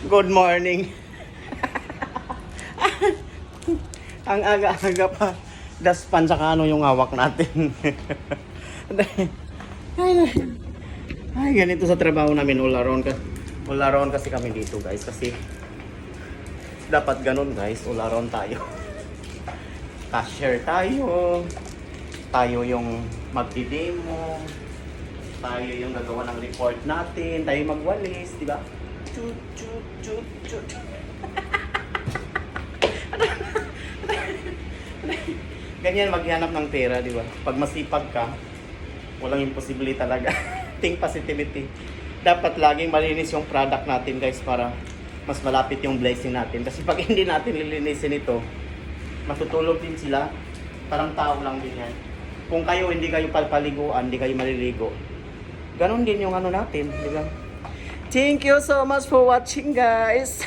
Good morning. Ang aga-aga pa. Daspan sa ano yung hawak natin. Ay, ganito sa trabaho namin. All around kasi kami dito, guys. Kasi dapat ganun, guys. All around tayo. Cashier tayo. Tayo yung magdi-demo. Tayo yung gagawa ng report natin. Tayo magwalis, di ba? Chut, chut, chut, chut. Ganyan maghanap ng pera, di ba? Pag masipag ka, walang imposible talaga. Think positivity. Dapat laging malinis yung product natin, guys, para mas malapit yung blessing natin. Kasi pag hindi natin lilinisin ito, matutulog din sila. Parang tao lang din yan. Kung kayo hindi kayo palpaliguan, hindi kayo maliligo, ganon din yung ano natin, di ba? Thank you so much for watching, guys.